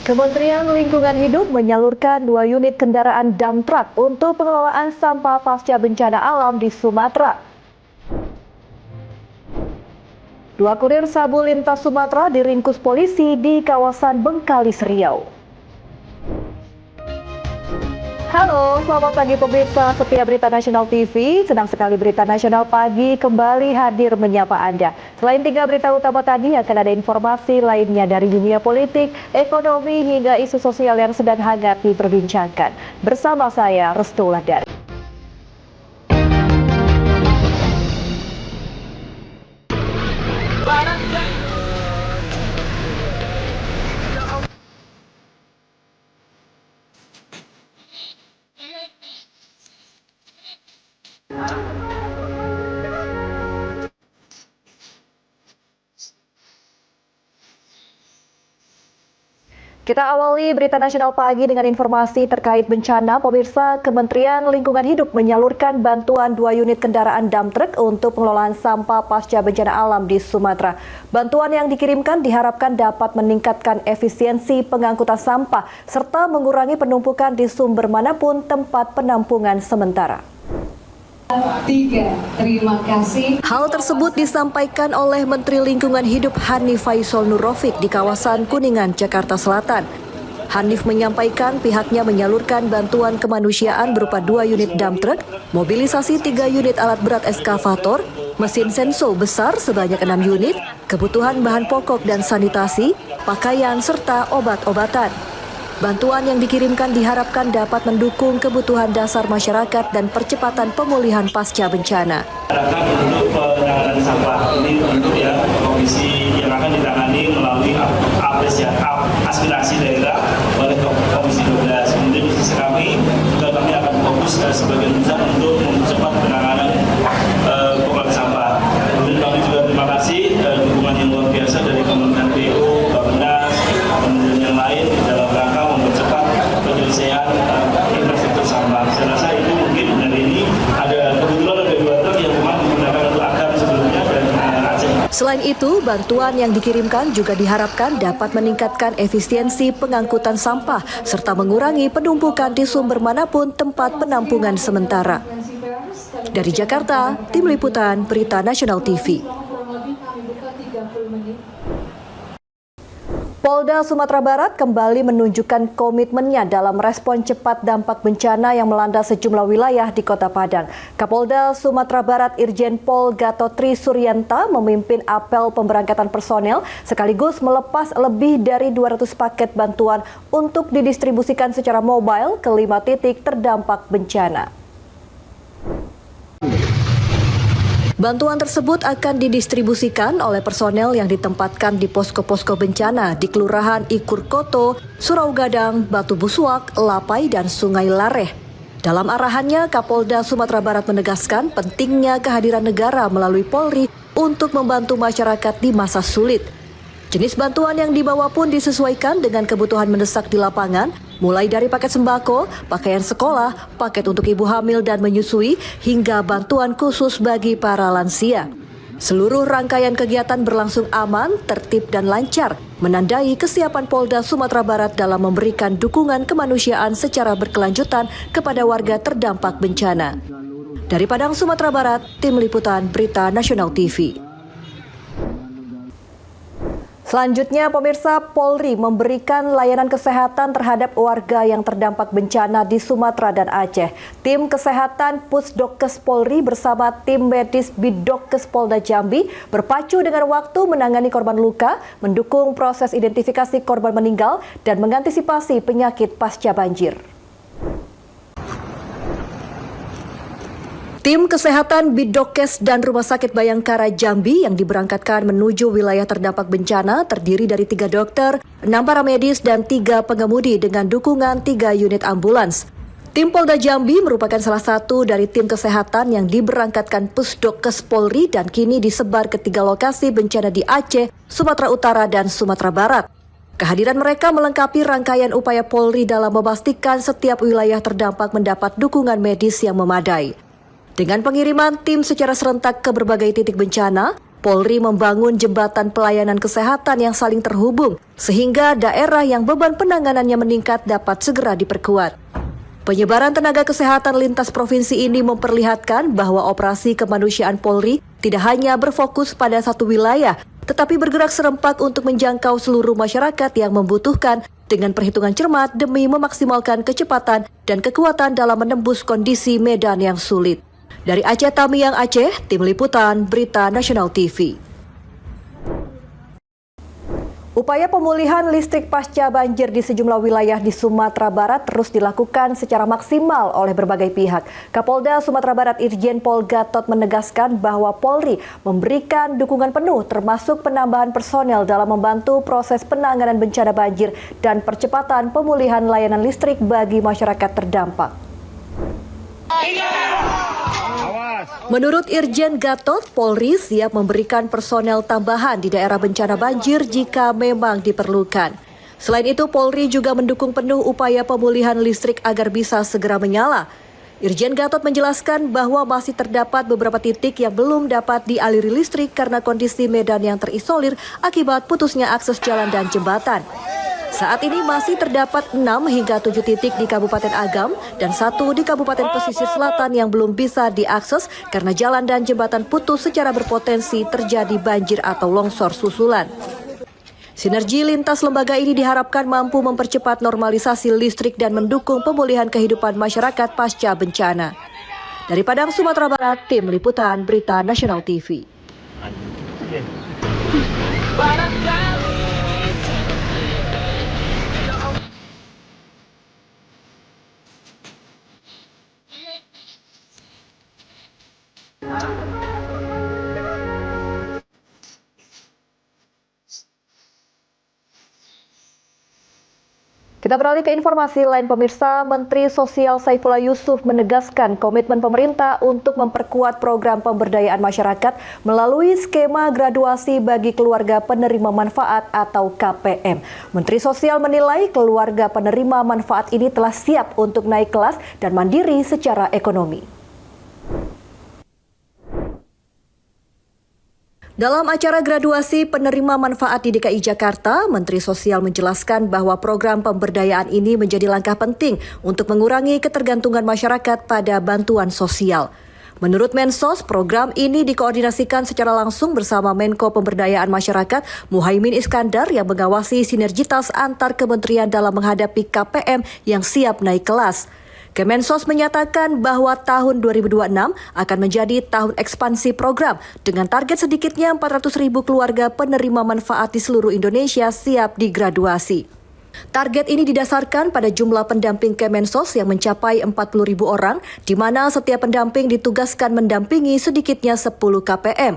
Kementerian Lingkungan Hidup menyalurkan 2 unit kendaraan dump truck untuk pengelolaan sampah pasca bencana alam di Sumatera. 2 kurir sabu lintas Sumatera diringkus polisi di kawasan Bengkalis, Riau. Halo, selamat pagi pemirsa setia Berita Nasional TV. Senang sekali Berita Nasional Pagi kembali hadir menyapa Anda. Selain 3 berita utama tadi, akan ada informasi lainnya dari dunia politik, ekonomi, hingga isu sosial yang sedang hangat diperbincangkan. Bersama saya, Restu Wulandari. Kita awali Berita Nasional Pagi dengan informasi terkait bencana. Pemirsa, Kementerian Lingkungan Hidup menyalurkan bantuan 2 unit kendaraan dump truck untuk pengelolaan sampah pasca bencana alam di Sumatera. Bantuan yang dikirimkan diharapkan dapat meningkatkan efisiensi pengangkutan sampah serta mengurangi penumpukan di sumber manapun tempat penampungan sementara. Terima kasih. Hal tersebut disampaikan oleh Menteri Lingkungan Hidup Hanif Faisal Nurrofik di kawasan Kuningan, Jakarta Selatan. Hanif menyampaikan pihaknya menyalurkan bantuan kemanusiaan berupa 2 unit dump truck, mobilisasi 3 unit alat berat eskavator, mesin senso besar sebanyak 6 unit, kebutuhan bahan pokok dan sanitasi, pakaian, serta obat-obatan. Bantuan yang dikirimkan diharapkan dapat mendukung kebutuhan dasar masyarakat dan percepatan pemulihan pasca bencana. Harapkan untuk penanganan sampah ini tentu ya komisi yang akan ditangani melalui aspirasi daerah oleh Komisi 12. Kemudian di sisi kami juga kami akan fokus sebagian besar untuk mempercepat penanganan pengelolaan sampah. Kemudian kami juga terima kasih dukungan yang luar biasa dari Kementerian PU, Bappenas, kemudian yang lain dalam rangka mempercepat penyelesaian infrastruktur sampah. Saya rasa itu mungkin dari ini ada kebetulan ada 2 truk yang memang menggunakan untuk Agam sebelumnya dan Aceh. Selain itu, bantuan yang dikirimkan juga diharapkan dapat meningkatkan efisiensi pengangkutan sampah serta mengurangi penumpukan di sumber manapun tempat penampungan sementara. Dari Jakarta, Tim Liputan Berita Nasional TV. Polda Sumatera Barat kembali menunjukkan komitmennya dalam respon cepat dampak bencana yang melanda sejumlah wilayah di Kota Padang. Kapolda Sumatera Barat Irjen Pol Gatotri Suryanta memimpin apel pemberangkatan personel sekaligus melepas lebih dari 200 paket bantuan untuk didistribusikan secara mobile ke 5 titik terdampak bencana. Bantuan tersebut akan didistribusikan oleh personel yang ditempatkan di posko-posko bencana di Kelurahan Ikurkoto, Surau Gadang, Batu Busuak, Lapai, dan Sungai Lareh. Dalam arahannya, Kapolda Sumatera Barat menegaskan pentingnya kehadiran negara melalui Polri untuk membantu masyarakat di masa sulit. Jenis bantuan yang dibawa pun disesuaikan dengan kebutuhan mendesak di lapangan, mulai dari paket sembako, pakaian sekolah, paket untuk ibu hamil dan menyusui, hingga bantuan khusus bagi para lansia. Seluruh rangkaian kegiatan berlangsung aman, tertib, dan lancar, menandai kesiapan Polda Sumatera Barat dalam memberikan dukungan kemanusiaan secara berkelanjutan kepada warga terdampak bencana. Dari Padang, Sumatera Barat, Tim Liputan Berita Nasional TV. Selanjutnya, pemirsa, Polri memberikan layanan kesehatan terhadap warga yang terdampak bencana di Sumatera dan Aceh. Tim Kesehatan Pusdokes Polri bersama tim medis Bidokes Polda Jambi berpacu dengan waktu menangani korban luka, mendukung proses identifikasi korban meninggal, dan mengantisipasi penyakit pasca banjir. Tim Kesehatan Bidokes dan Rumah Sakit Bayangkara Jambi yang diberangkatkan menuju wilayah terdampak bencana terdiri dari 3 dokter, 6 paramedis, dan 3 pengemudi dengan dukungan 3 unit ambulans. Tim Polda Jambi merupakan salah satu dari tim kesehatan yang diberangkatkan Pusdokes Polri dan kini disebar ke 3 lokasi bencana di Aceh, Sumatera Utara, dan Sumatera Barat. Kehadiran mereka melengkapi rangkaian upaya Polri dalam memastikan setiap wilayah terdampak mendapat dukungan medis yang memadai. Dengan pengiriman tim secara serentak ke berbagai titik bencana, Polri membangun jembatan pelayanan kesehatan yang saling terhubung, sehingga daerah yang beban penanganannya meningkat dapat segera diperkuat. Penyebaran tenaga kesehatan lintas provinsi ini memperlihatkan bahwa operasi kemanusiaan Polri tidak hanya berfokus pada satu wilayah, tetapi bergerak serempak untuk menjangkau seluruh masyarakat yang membutuhkan dengan perhitungan cermat demi memaksimalkan kecepatan dan kekuatan dalam menembus kondisi medan yang sulit. Dari Aceh Tamiang Aceh, Tim Liputan Berita Nasional TV. Upaya pemulihan listrik pasca banjir di sejumlah wilayah di Sumatera Barat terus dilakukan secara maksimal oleh berbagai pihak. Kapolda Sumatera Barat Irjen Pol Gatot menegaskan bahwa Polri memberikan dukungan penuh termasuk penambahan personel dalam membantu proses penanganan bencana banjir dan percepatan pemulihan layanan listrik bagi masyarakat terdampak. Menurut Irjen Gatot, Polri siap memberikan personel tambahan di daerah bencana banjir jika memang diperlukan. Selain itu, Polri juga mendukung penuh upaya pemulihan listrik agar bisa segera menyala. Irjen Gatot menjelaskan bahwa masih terdapat beberapa titik yang belum dapat dialiri listrik karena kondisi medan yang terisolir akibat putusnya akses jalan dan jembatan. Saat ini masih terdapat 6 hingga 7 titik di Kabupaten Agam dan 1 di Kabupaten Pesisir Selatan yang belum bisa diakses karena jalan dan jembatan putus secara berpotensi terjadi banjir atau longsor susulan. Sinergi lintas lembaga ini diharapkan mampu mempercepat normalisasi listrik dan mendukung pemulihan kehidupan masyarakat pasca bencana. Dari Padang, Sumatera Barat, Tim Liputan Berita Nasional TV. Kita beralih ke informasi lain pemirsa. Menteri Sosial Saifullah Yusuf menegaskan komitmen pemerintah untuk memperkuat program pemberdayaan masyarakat melalui skema graduasi bagi keluarga penerima manfaat atau KPM. Menteri Sosial menilai keluarga penerima manfaat ini telah siap untuk naik kelas dan mandiri secara ekonomi. Dalam acara graduasi penerima manfaat di DKI Jakarta, Menteri Sosial menjelaskan bahwa program pemberdayaan ini menjadi langkah penting untuk mengurangi ketergantungan masyarakat pada bantuan sosial. Menurut Mensos, program ini dikoordinasikan secara langsung bersama Menko Pemberdayaan Masyarakat Muhaimin Iskandar yang mengawasi sinergitas antar kementerian dalam menghadapi KPM yang siap naik kelas. Kemensos menyatakan bahwa tahun 2026 akan menjadi tahun ekspansi program dengan target sedikitnya 400.000 keluarga penerima manfaat di seluruh Indonesia siap digraduasi. Target ini didasarkan pada jumlah pendamping Kemensos yang mencapai 40.000 orang, di mana setiap pendamping ditugaskan mendampingi sedikitnya 10 KPM.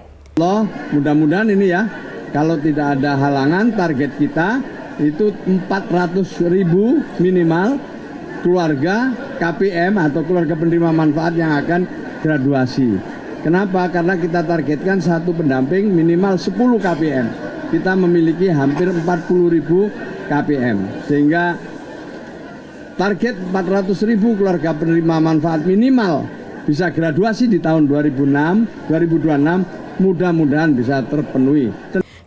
Mudah-mudahan ini ya, kalau tidak ada halangan target kita itu 400.000 minimal keluarga KPM atau keluarga penerima manfaat yang akan graduasi. Kenapa? Karena kita targetkan satu pendamping minimal 10 KPM. Kita memiliki hampir 40.000 KPM. Sehingga target 400.000 keluarga penerima manfaat minimal bisa graduasi di tahun 2026 mudah-mudahan bisa terpenuhi.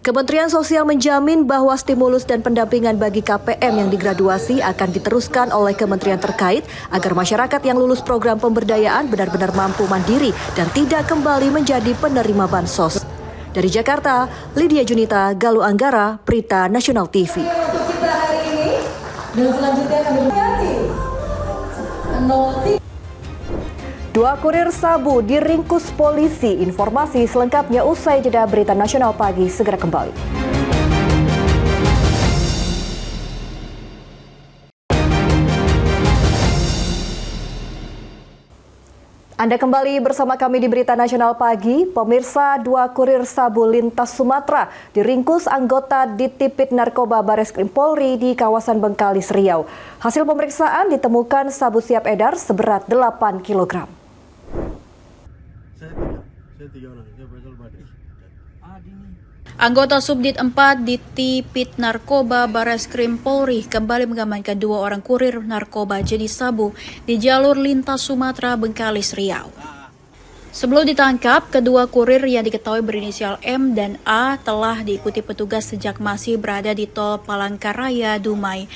Kementerian Sosial menjamin bahwa stimulus dan pendampingan bagi KPM yang digraduasi akan diteruskan oleh kementerian terkait agar masyarakat yang lulus program pemberdayaan benar-benar mampu mandiri dan tidak kembali menjadi penerima bansos. Dari Jakarta, Lydia Junita, Galuh Anggara, Berita Nasional TV. Dan selanjutnya kami Dua kurir sabu diringkus polisi. Informasi selengkapnya usai jeda Berita Nasional Pagi segera kembali. Anda kembali bersama kami di Berita Nasional Pagi. Pemirsa, dua kurir sabu lintas Sumatera diringkus anggota Ditipit Narkoba Bareskrim Polri di kawasan Bengkalis, Riau. Hasil pemeriksaan ditemukan sabu siap edar seberat 8 kg. Anggota Subdit 4 Ditipit Narkoba Bareskrim Polri kembali mengamankan dua orang kurir narkoba jenis sabu di jalur lintas Sumatera Bengkalis, Riau. Sebelum ditangkap, kedua kurir yang diketahui berinisial M dan A telah diikuti petugas sejak masih berada di tol Palangkaraya, Dumai.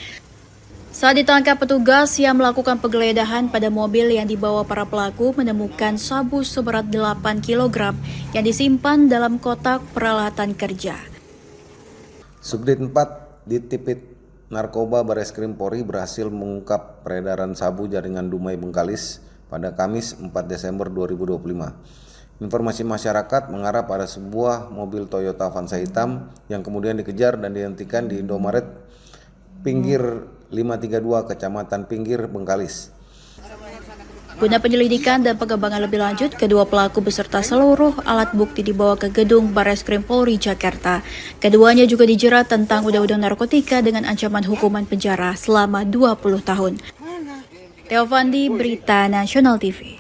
Saat ditangkap petugas yang melakukan penggeledahan pada mobil yang dibawa para pelaku menemukan sabu seberat 8 kg yang disimpan dalam kotak peralatan kerja. Subdit 4 Ditipit Narkoba Bareskrim Polri berhasil mengungkap peredaran sabu jaringan Dumai Bengkalis pada Kamis 4 Desember 2025. Informasi masyarakat mengarah pada sebuah mobil Toyota Avanza hitam yang kemudian dikejar dan dihentikan di Indomaret Pinggir 532 Kecamatan Pinggir, Bengkalis. Guna penyelidikan dan pengembangan lebih lanjut, kedua pelaku beserta seluruh alat bukti dibawa ke gedung Bareskrim Polri Jakarta. Keduanya juga dijerat tentang Undang-Undang Narkotika dengan ancaman hukuman penjara selama 20 tahun. Theo Fandi, Berita Nasional TV.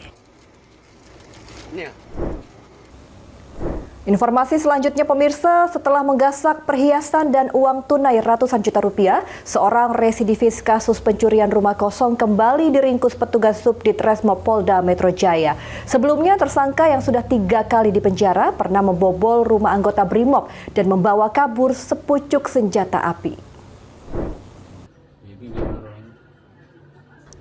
Informasi selanjutnya pemirsa, setelah menggasak perhiasan dan uang tunai ratusan juta rupiah, seorang residivis kasus pencurian rumah kosong kembali diringkus petugas Subdit Resmo Polda Metro Jaya. Sebelumnya tersangka yang sudah 3 kali dipenjara pernah membobol rumah anggota Brimob dan membawa kabur sepucuk senjata api.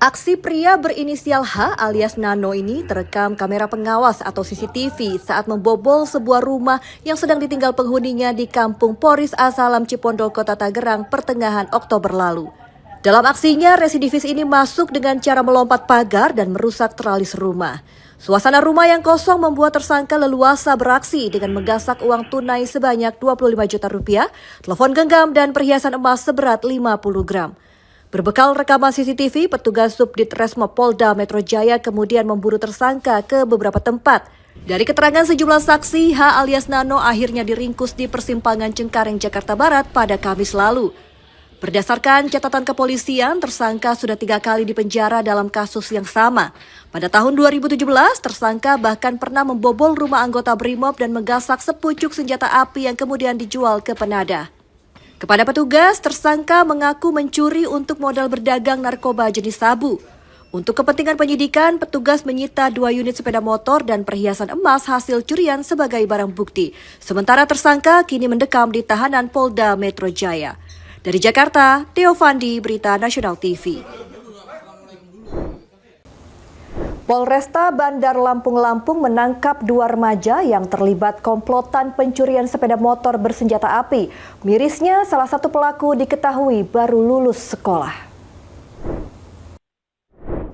Aksi pria berinisial H alias Nano ini terekam kamera pengawas atau CCTV saat membobol sebuah rumah yang sedang ditinggal penghuninya di Kampung Poris Asalam Cipondo, Kota Tangerang pertengahan Oktober lalu. Dalam aksinya, residivis ini masuk dengan cara melompat pagar dan merusak teralis rumah. Suasana rumah yang kosong membuat tersangka leluasa beraksi dengan menggasak uang tunai sebanyak 25 juta rupiah, telepon genggam dan perhiasan emas seberat 50 gram. Berbekal rekaman CCTV, petugas Subdit Resmo Polda Metro Jaya kemudian memburu tersangka ke beberapa tempat. Dari keterangan sejumlah saksi, H alias Nano akhirnya diringkus di persimpangan Cengkareng, Jakarta Barat pada Kamis lalu. Berdasarkan catatan kepolisian, tersangka sudah 3 kali dipenjara dalam kasus yang sama. Pada tahun 2017, tersangka bahkan pernah membobol rumah anggota Brimob dan menggasak sepucuk senjata api yang kemudian dijual ke penadah. Kepada petugas, tersangka mengaku mencuri untuk modal berdagang narkoba jenis sabu. Untuk kepentingan penyidikan, petugas menyita 2 unit sepeda motor dan perhiasan emas hasil curian sebagai barang bukti. Sementara tersangka kini mendekam di tahanan Polda Metro Jaya. Dari Jakarta, Theo Fandi, Berita Nasional TV. Polresta Bandar Lampung menangkap 2 remaja yang terlibat komplotan pencurian sepeda motor bersenjata api. Mirisnya, salah satu pelaku diketahui baru lulus sekolah.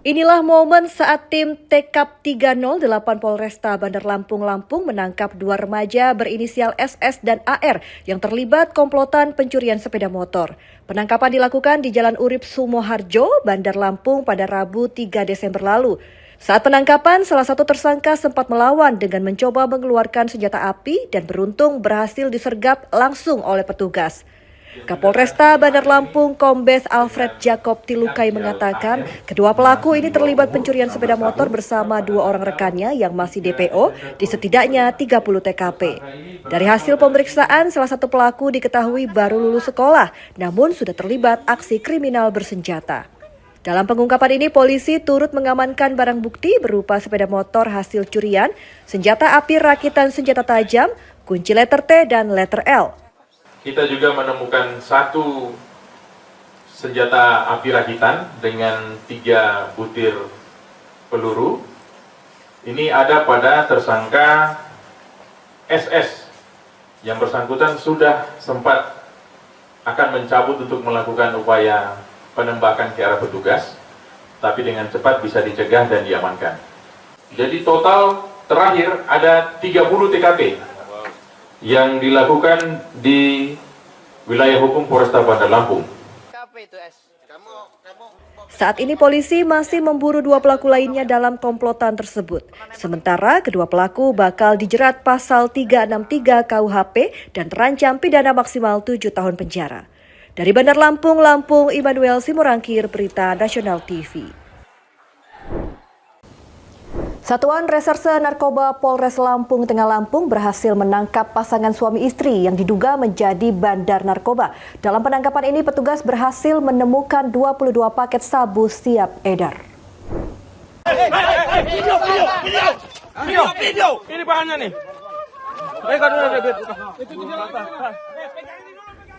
Inilah momen saat tim TKP 308 Polresta Bandar Lampung menangkap 2 remaja berinisial SS dan AR yang terlibat komplotan pencurian sepeda motor. Penangkapan dilakukan di Jalan Urip Sumoharjo, Bandar Lampung pada Rabu 3 Desember lalu. Saat penangkapan, salah satu tersangka sempat melawan dengan mencoba mengeluarkan senjata api dan beruntung berhasil disergap langsung oleh petugas. Kapolresta Bandar Lampung Kombes Alfred Jacob Tilukai mengatakan kedua pelaku ini terlibat pencurian sepeda motor bersama 2 orang rekannya yang masih DPO di setidaknya 30 TKP. Dari hasil pemeriksaan, salah satu pelaku diketahui baru lulus sekolah namun sudah terlibat aksi kriminal bersenjata. Dalam pengungkapan ini, polisi turut mengamankan barang bukti berupa sepeda motor hasil curian, senjata api rakitan senjata tajam, kunci letter T dan letter L. Kita juga menemukan 1 senjata api rakitan dengan 3 butir peluru. Ini ada pada tersangka SS. Yang bersangkutan sudah sempat akan mencabut untuk melakukan upaya penembakan ke arah petugas, tapi dengan cepat bisa dicegah dan diamankan. Jadi total terakhir ada 30 TKP yang dilakukan di wilayah hukum Polresta Bandar Lampung. Saat ini polisi masih memburu 2 pelaku lainnya dalam komplotan tersebut. Sementara kedua pelaku bakal dijerat pasal 363 KUHP dan terancam pidana maksimal 7 tahun penjara. Dari Bandar Lampung, Immanuel Simorangkir, Berita Nasional TV. Satuan Reserse Narkoba Polres Lampung Tengah Lampung berhasil menangkap pasangan suami istri yang diduga menjadi bandar narkoba. Dalam penangkapan ini, petugas berhasil menemukan 22 paket sabu siap edar. video. Ini bahannya nih.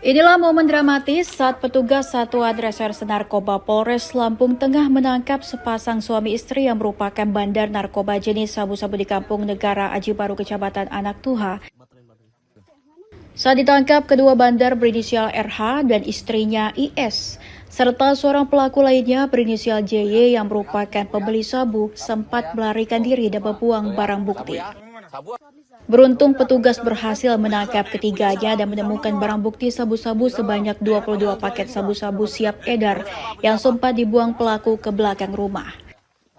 Inilah momen dramatis saat petugas Satuan Reserse Narkoba Polres Lampung Tengah menangkap sepasang suami istri yang merupakan bandar narkoba jenis sabu-sabu di Kampung Negara Aji Baru, Kecamatan Anak Tuha. Saat ditangkap, kedua bandar berinisial RH dan istrinya IS, serta seorang pelaku lainnya berinisial JY yang merupakan pembeli sabu sempat melarikan diri dan membuang barang bukti. Beruntung petugas berhasil menangkap ketiganya dan menemukan barang bukti sabu-sabu sebanyak 22 paket sabu-sabu siap edar yang sempat dibuang pelaku ke belakang rumah.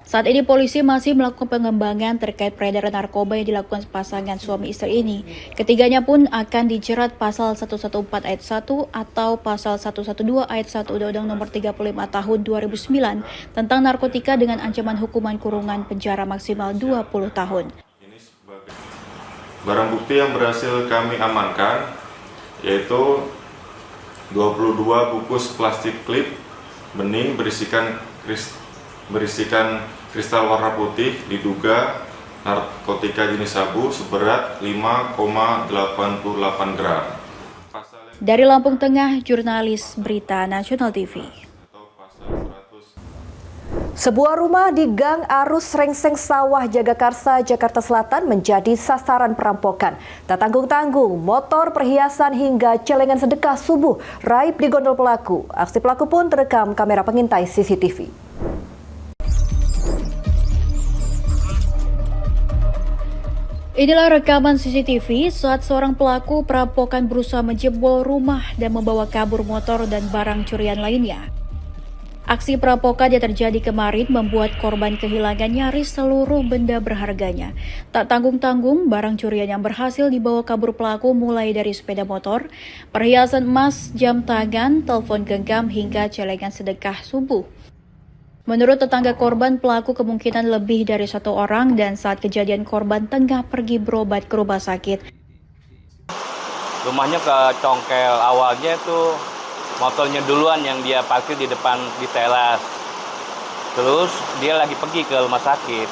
Saat ini polisi masih melakukan pengembangan terkait peredaran narkoba yang dilakukan pasangan suami istri ini. Ketiganya pun akan dijerat pasal 114 ayat 1 atau pasal 112 ayat 1 Undang-Undang Nomor 35 Tahun 2009 tentang narkotika dengan ancaman hukuman kurungan penjara maksimal 20 tahun. Barang bukti yang berhasil kami amankan yaitu 22 bungkus plastik klip bening berisikan kristal warna putih diduga narkotika jenis sabu seberat 5,88 gram. Dari Lampung Tengah, jurnalis Berita Nasional TV. Sebuah rumah di Gang Arus Rengseng Sawah Jagakarsa, Jakarta Selatan menjadi sasaran perampokan. Tak tanggung-tanggung, motor, perhiasan hingga celengan sedekah subuh raib di gondol pelaku. Aksi pelaku pun terekam kamera pengintai CCTV. Inilah rekaman CCTV saat seorang pelaku perampokan berusaha menjebol rumah dan membawa kabur motor dan barang curian lainnya. Aksi perampokan yang terjadi kemarin membuat korban kehilangan nyaris seluruh benda berharganya. Tak tanggung-tanggung, barang curian yang berhasil dibawa kabur pelaku mulai dari sepeda motor, perhiasan emas, jam tangan, telepon genggam hingga celengan sedekah subuh. Menurut tetangga korban, pelaku kemungkinan lebih dari satu orang dan saat kejadian korban tengah pergi berobat ke rumah sakit. Rumahnya ke congkel, awalnya itu motornya duluan yang dia parkir di depan di teras. Terus dia lagi pergi ke rumah sakit.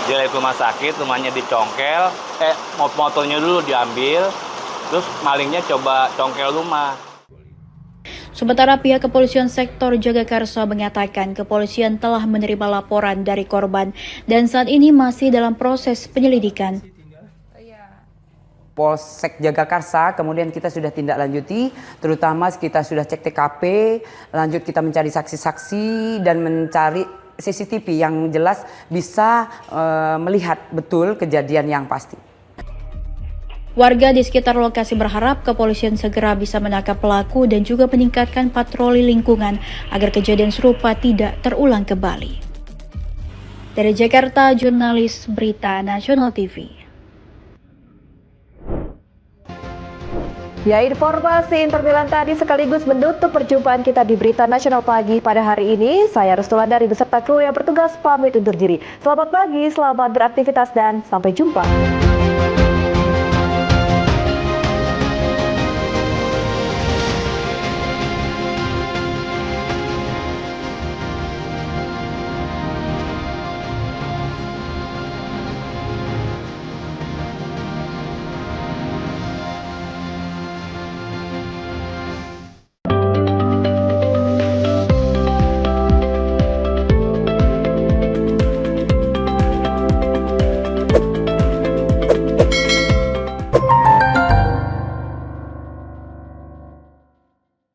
Dia lagi ke rumah sakit, rumahnya dicongkel, motornya dulu diambil, terus malingnya coba congkel rumah. Sementara pihak kepolisian sektor Jagakarsa mengatakan kepolisian telah menerima laporan dari korban dan saat ini masih dalam proses penyelidikan. Polsek Jagakarsa, kemudian kita sudah tindak lanjuti, terutama kita sudah cek TKP, lanjut kita mencari saksi-saksi dan mencari CCTV yang jelas bisa melihat betul kejadian yang pasti. Warga di sekitar lokasi berharap kepolisian segera bisa menangkap pelaku dan juga meningkatkan patroli lingkungan agar kejadian serupa tidak terulang kembali. Dari Jakarta, jurnalis Berita Nasional TV. Ya, informasi Intermilan tadi sekaligus menutup perjumpaan kita di Berita Nasional Pagi pada hari ini. Saya Restulandari beserta kru yang bertugas pamit undur diri. Selamat pagi, selamat beraktivitas dan sampai jumpa.